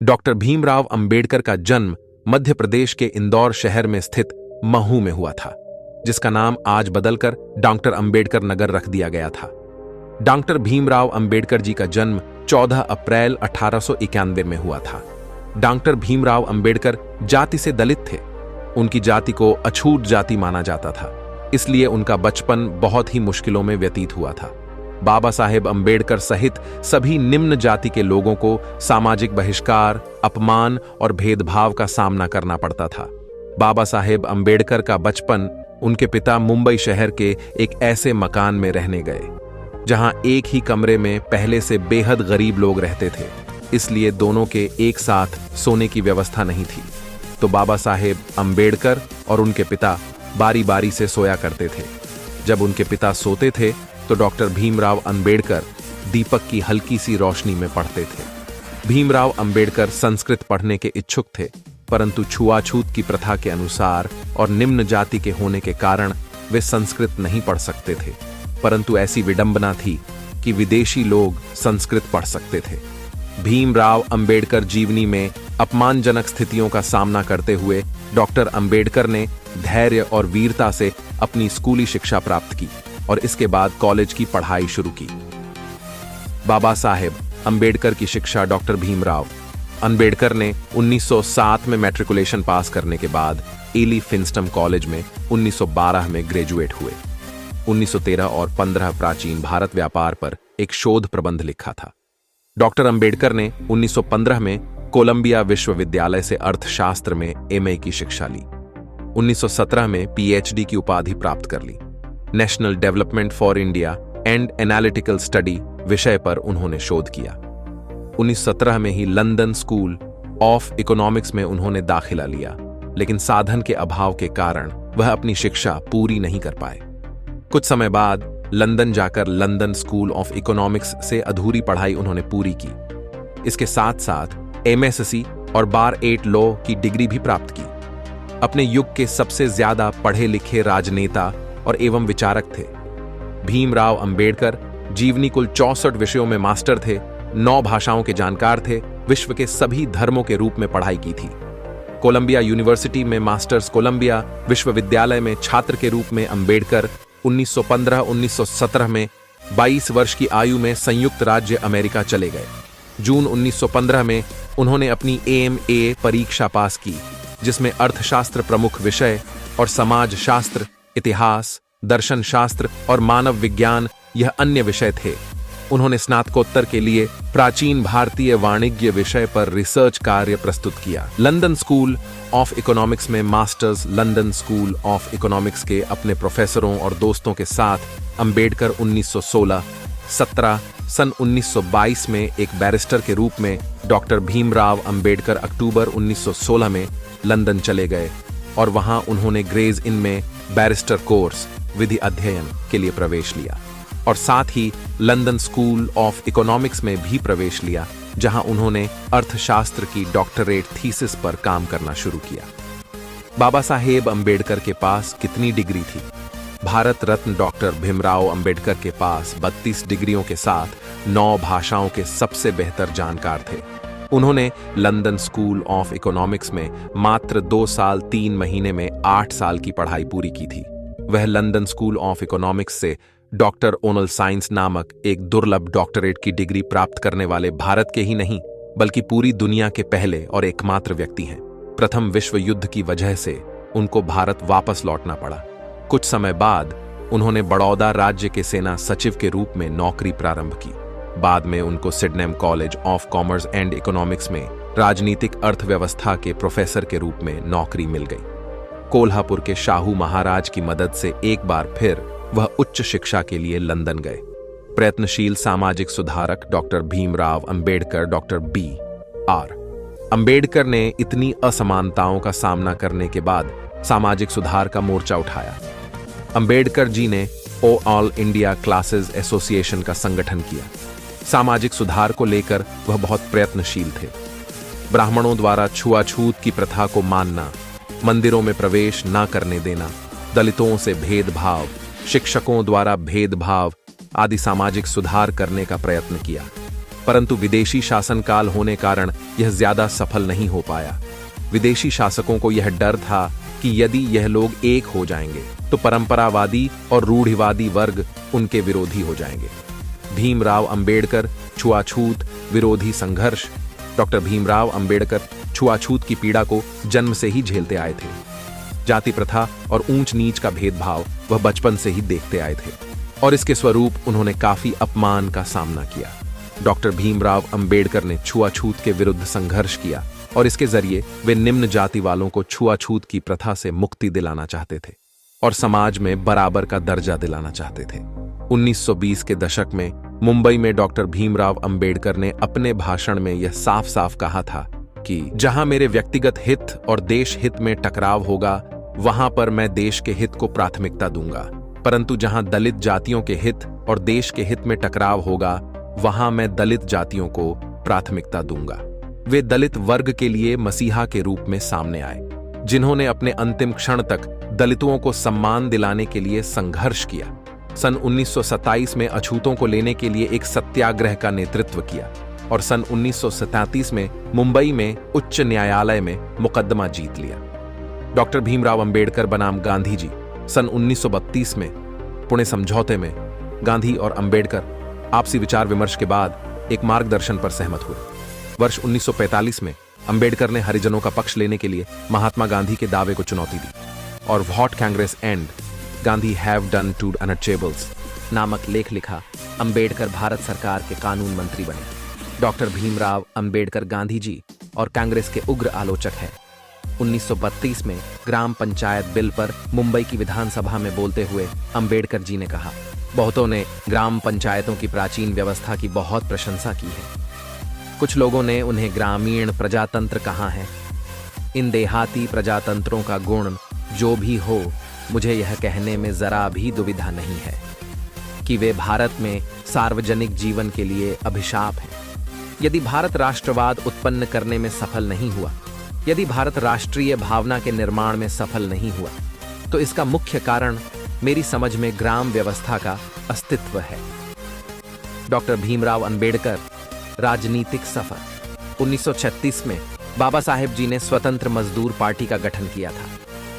Doctor Bhimrao Ambedkar का जन्म मध्य प्रदेश के इंदौर शहर में स्थित महू में हुआ था, जिसका नाम आज बदलकर डॉक्टर अंबेडकर नगर रख दिया गया था। डॉक्टर भीमराव अंबेडकर जी का जन्म 14 अप्रैल 1891 में हुआ था। डॉक्टर भीमराव अंबेडकर जाति से दलित थे। उनकी जाति को अछूत जाति माना जाता था, इसलिए उनका बचपन बहुत ही मुश्किलों में व्यतीत हुआ था। बाबा साहेब अंबेडकर सहित सभी निम्न जाति के लोगों को सामाजिक बहिष्कार, अपमान और भेदभाव का सामना करना पड़ता था। बाबा साहेब अंबेडकर का बचपन उनके पिता मुंबई शहर के एक ऐसे मकान में रहने गए जहां एक ही कमरे में पहले से बेहद गरीब लोग रहते थे, इसलिए दोनों के एक साथ सोने की व्यवस्था नहीं थी। तो बाबा साहेब अंबेडकर और उनके पिता बारी बारी से सोया करते थे। जब उनके पिता सोते थे तो डॉक्टर भीमराव अंबेडकर दीपक की हल्की सी रोशनी में पढ़ते थे। भीमराव अंबेडकर संस्कृत पढ़ने के इच्छुक थे, परंतु छुआछूत की प्रथा के अनुसार और निम्न जाति के होने के कारण वे संस्कृत नहीं पढ़ सकते थे। परंतु ऐसी विडंबना थी कि विदेशी लोग संस्कृत पढ़ सकते थे। भीमराव अंबेडकर जीवनी में अपमानजनक स्थितियों का सामना करते हुए डॉक्टर अंबेडकर ने धैर्य और वीरता से अपनी स्कूली शिक्षा प्राप्त की और इसके बाद कॉलेज की पढ़ाई शुरू की। बाबा साहेब अंबेडकर की शिक्षा डॉक्टर भीमराव अंबेडकर ने 1907 में मैट्रिकुलेशन पास करने के बाद एली फिंस्टम कॉलेज में 1912 में ग्रेजुएट हुए। 1913 और 15 प्राचीन भारत व्यापार पर एक शोध प्रबंध लिखा था। डॉक्टर अंबेडकर ने 1915 में कोलंबिया विश्वविद्यालय से अर्थशास्त्र में एमए की शिक्षा ली। 1917 में पीएचडी की उपाधि प्राप्त कर ली। National development for India and analytical study विषय पर उन्होंने शोध किया। 1917 में ही लंदन स्कूल ऑफ इकोनॉमिक्स में उन्होंने दाखिला लिया, लेकिन साधन के अभाव के कारण वह अपनी शिक्षा पूरी नहीं कर पाए। कुछ समय बाद लंदन जाकर लंदन स्कूल ऑफ इकोनॉमिक्स से अधूरी पढ़ाई उन्होंने पूरी की। इसके साथ साथ एमएससी और बार 8 लॉ की डिग्री भी प्राप्त की। अपने युग के सबसे ज्यादा पढ़े लिखे राजनेता और एवं विचारक थे। भीमराव अंबेडकर जीवनी कुल 64 विषयों में मास्टर थे, 9 भाषाओं के जानकार थे, विश्व के सभी धर्मों के रूप में पढ़ाई की थी। कोलंबिया यूनिवर्सिटी में मास्टर्स, कोलंबिया विश्वविद्यालय में छात्र के रूप में अंबेडकर 1915-1917 में 22 वर्ष की आयु में संयुक्त राज्य अमेरिका चले गए। जून 1915 में उन्होंने अपनी एमए परीक्षा पास की, जिसमें अर्थशास्त्र प्रमुख विषय और समाज शास्त्र, इतिहास, दर्शन शास्त्र और मानव विज्ञान यह अन्य विषय थे। उन्होंने स्नातकोत्तर के लिए प्राचीन भारतीय वाणिज्य विषय पर रिसर्च कार्य प्रस्तुत किया। लंदन स्कूल ऑफ इकोनॉमिक्स में masters, London School of economics के अपने प्रोफेसरों और दोस्तों के साथ अंबेडकर 1916-17 सन 1922 में एक बैरिस्टर के रूप में डॉक्टर भीमराव अंबेडकर अक्टूबर 1916 में लंदन चले गए और वहां उन्होंने ग्रेज इन में बैरिस्टर कोर्स विधि अध्ययन के लिए प्रवेश लिया और साथ ही लंदन स्कूल ऑफ इकोनॉमिक्स में भी प्रवेश लिया, जहां उन्होंने अर्थशास्त्र की डॉक्टरेट थीसिस पर काम करना शुरू किया। बाबा साहेब अंबेडकर के पास कितनी डिग्री थी? भारत रत्न डॉक्टर भीमराव अंबेडकर के पास 32 डिग्रियों के साथ 9 भाषाओं के सबसे बेहतर जानकार थे। उन्होंने लंदन स्कूल ऑफ इकोनॉमिक्स में मात्र 2 साल 3 महीने में 8 साल की पढ़ाई पूरी की थी। वह लंदन स्कूल ऑफ इकोनॉमिक्स से डॉक्टर ओनल साइंस नामक एक दुर्लभ डॉक्टरेट की डिग्री प्राप्त करने वाले भारत के ही नहीं, बल्कि पूरी दुनिया के पहले और एकमात्र व्यक्ति हैं। प्रथम विश्व युद्ध की वजह से उनको भारत वापस लौटना पड़ा। कुछ समय बाद उन्होंने बड़ौदा राज्य के सेना सचिव के रूप में नौकरी प्रारंभ की। बाद में उनको Sydenham college of commerce and economics में राजनीतिक अर्थव्यवस्था के प्रोफेसर के रूप में नौकरी मिल गई। कोल्हापुर के शाहू महाराज की मदद से एक बार फिर वह उच्च शिक्षा के लिए लंदन गए। प्रयत्नशील सामाजिक सुधारक doctor Bhimrao Ambedkar, doctor B.R. Ambedkar ने इतनी असमानताओं का सामना करने के बाद सामाजिक सुधार का मोर्चा उठाया। अंबेडकर जी ने ऑल इंडिया क्लासेस एसोसिएशन का संगठन किया। सामाजिक सुधार को लेकर वह बहुत प्रयत्नशील थे। ब्राह्मणों द्वारा छुआछूत की प्रथा को मानना, मंदिरों में प्रवेश न करने देना, दलितों से भेदभाव, शिक्षकों द्वारा भेदभाव आदि सामाजिक सुधार करने का प्रयत्न किया। परंतु विदेशी शासनकाल होने कारण यह ज्यादा सफल नहीं हो पाया। विदेशी शासकों को यह डर था कि यदि यह लोग एक हो जाएंगे तो परंपरावादी और रूढ़िवादी वर्ग उनके विरोधी हो जाएंगे। भीमराव अंबेडकर छुआछूत विरोधी संघर्ष। डॉक्टर भीमराव अंबेडकर छुआछूत की पीड़ा को जन्म से ही झेलते आए थे। जाति प्रथा और ऊंच नीच का भेदभाव वह बचपन से ही देखते आए थे और इसके स्वरूप उन्होंने काफी अपमान का सामना किया। डॉक्टर भीमराव अंबेडकर ने छुआछूत के विरुद्ध संघर्ष किया और इसके जरिए वे निम्न जाति वालों को छुआछूत की प्रथा से मुक्ति दिलाना चाहते थे और समाज में बराबर का दर्जा दिलाना चाहते थे। 1920 के दशक में मुंबई में डॉक्टर भीमराव अंबेडकर ने अपने भाषण में यह साफ साफ कहा था कि जहां मेरे व्यक्तिगत हित और देश हित में टकराव होगा वहां पर मैं देश के हित को प्राथमिकता दूंगा, परंतु जहां दलित जातियों के हित और देश के हित में टकराव होगा वहां मैं दलित जातियों को प्राथमिकता दूंगा। वे दलित वर्ग के लिए मसीहा के रूप में सामने आए, जिन्होंने अपने अंतिम क्षण तक दलितों को सम्मान दिलाने के लिए संघर्ष किया। सन 1927 में अछूतों को लेने के लिए एक सत्याग्रह का नेतृत्व किया और सन 1937 में मुंबई में उच्च न्यायालय में मुकदमा जीत लिया। डॉक्टर भीमराव अंबेडकर बनाम गांधी जी सन 1932 में पुणे समझौते में गांधी और अंबेडकर आपसी विचार विमर्श के बाद एक मार्गदर्शन पर सहमत हुए। वर्ष 1945 में अंबेडकर ने हरिजनों का पक्ष लेने के लिए महात्मा गांधी के दावे को चुनौती दी और what Congress and Gandhi have done to untouchables नामक लेख लिखा। अंबेडकर भारत सरकार के कानून मंत्री बने। डॉक्टर भीमराव अंबेडकर गांधी जी और कांग्रेस के उग्र आलोचक हैं। 1932 में ग्राम पंचायत बिल पर मुंबई की विधानसभा में बोलते हुए अंबेडकर जी ने कहा, बहुतों ने ग्राम पंचायतों की प्राचीन व्यवस्था की बहुत प्रशंसा की है। कुछ लोगों ने उन्हें ग्रामीण प्रजातंत्र कहा है। इन देहाती प्रजातंत्रों का गुण जो भी हो, मुझे यह कहने में जरा भी दुविधा नहीं है कि वे भारत में सार्वजनिक जीवन के लिए अभिशाप हैं। यदि भारत राष्ट्रवाद उत्पन्न करने में सफल नहीं हुआ, यदि भारत राष्ट्रीय भावना के निर्माण में सफल नहीं हुआ, तो इसका मुख्य कारण मेरी समझ में ग्राम व्यवस्था का अस्तित्व है। डॉक्टर भीमराव अंबेडकर राजनीतिक सफर। 1936 में बाबा साहेब जी ने स्वतंत्र मजदूर पार्टी का गठन किया था।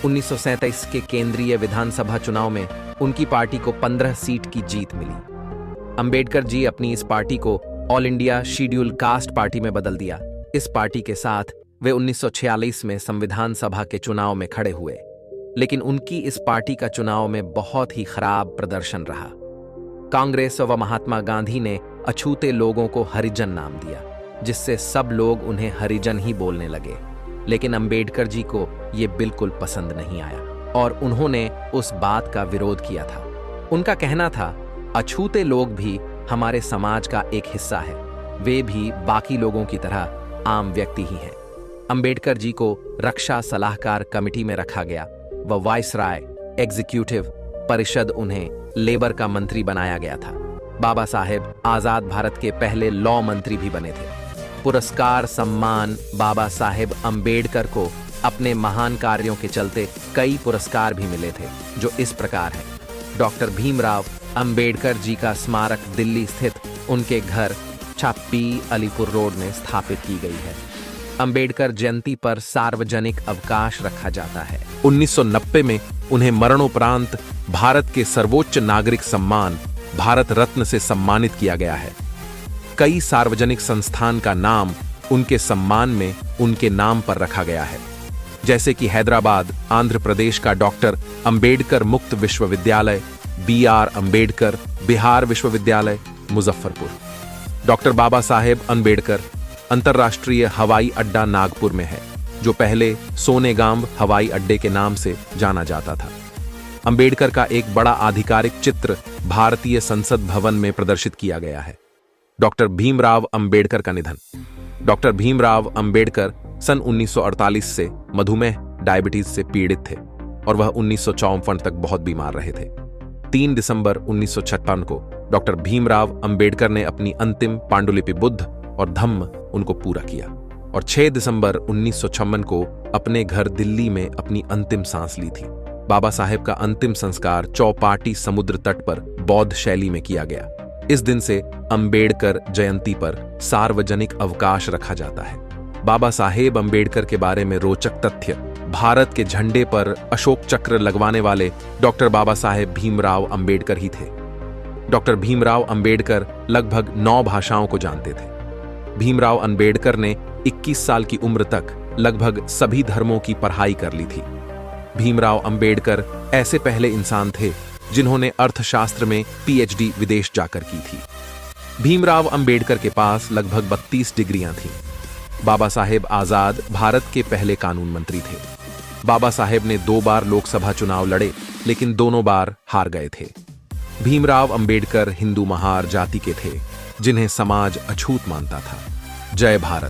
1937 के केंद्रीय विधानसभा चुनाव में उनकी पार्टी को 15 सीट की जीत मिली। अंबेडकर जी अपनी इस पार्टी को all India schedule caste party में बदल दिया। इस पार्टी के साथ वे 1946 में संविधान सभा के चुनाव में खड़े हुए, लेकिन उनकी इस पार्टी का चुनाव में बहुत ही खराब प्रदर्शन रहा। कांग्रेस व महात्मा गांधी ने अछूते लोगों को हरिजन नाम दिया, जिससे सब लोग उन्हें हरिजन ही बोलने लगे। लेकिन अंबेडकर जी को यह बिल्कुल पसंद नहीं आया और उन्होंने उस बात का विरोध किया था। उनका कहना था, अछूते लोग भी हमारे समाज का एक हिस्सा है, वे भी बाकी लोगों की तरह आम व्यक्ति ही हैं। अंबेडकर जी को रक्षा सलाहकार कमेटी में रखा गया व वायसराय एग्जीक्यूटिव परिषद उन्हें लेबर का मंत्री बनाया गया था। बाबा साहेब आजाद भारत के पहले लॉ मंत्री भी बने थे। पुरस्कार सम्मान बाबा साहेब अंबेडकर को अपने महान कार्यों के चलते कई पुरस्कार भी मिले थे, जो इस प्रकार है। डॉक्टर भीमराव अंबेडकर जी का स्मारक दिल्ली स्थित उनके घर छाप्पी अलीपुर रोड में स्थापित की गई है। अंबेडकर जयंती पर सार्वजनिक अवकाश रखा जाता है। 1990 में उन्हें मरणोपरांत भारत के सर्वोच्च नागरिक सम्मान भारत रत्न से सम्मानित किया गया है। कई सार्वजनिक संस्थान का नाम उनके सम्मान में उनके नाम पर रखा गया है, जैसे कि हैदराबाद आंध्र प्रदेश का डॉक्टर अंबेडकर मुक्त विश्वविद्यालय, BR अंबेडकर बिहार विश्वविद्यालय, मुजफ्फरपुर। डॉक्टर बाबा साहेब अंबेडकर अंतर्राष्ट्रीय हवाई अड्डा नागपुर में है, जो पहले सोनेगाम हवाई अड्डे के नाम से जाना जाता था। अंबेडकर का एक बड़ा आधिकारिक चित्र भारतीय संसद भवन में प्रदर्शित किया गया है। डॉक्टर भीमराव अंबेडकर का निधन। डॉक्टर भीमराव अंबेडकर सन 1948 से मधुमेह डायबिटीज से पीड़ित थे और वह 1954 तक बहुत बीमार रहे थे। 3 दिसंबर 1956 को डॉक्टर भीमराव अंबेडकर ने अपनी अंतिम पांडुलिपि बुद्ध और धम्म उनको पूरा किया और 6 दिसंबर 1956 को अपने घर दिल्ली में अपनी अंतिम सांस ली थी। बाबा साहेब का अंतिम संस्कार चौपाटी समुद्र तट पर बौद्ध शैली में किया गया। इस दिन से अंबेडकर जयंती पर सार्वजनिक अवकाश रखा जाता है। बाबा साहेब अंबेडकर के बारे में रोचक तथ्य। भारत के झंडे पर अशोक चक्र लगवाने वाले डॉक्टर बाबा साहेब भीमराव अंबेडकर ही थे। डॉक्टर भीमराव अंबेडकर लगभग 9 भाषाओं को जानते थे। भीमराव अंबेडकर ने 21 साल की उम्र तक लगभग सभी धर्मों की पढ़ाई कर ली थी। भीमराव अंबेडकर ऐसे पहले इंसान थे जिन्होंने अर्थशास्त्र में पीएचडी विदेश जाकर की थी। भीमराव अंबेडकर के पास लगभग 32 डिग्रियां थीं। बाबा साहेब आजाद भारत के पहले कानून मंत्री थे। बाबा साहेब ने 2 बार लोकसभा चुनाव लड़े, लेकिन दोनों बार हार गए थे। भीमराव अंबेडकर हिंदू महार जाति के थे, जिन्हें समाज अछूत मानता था। जय भारत।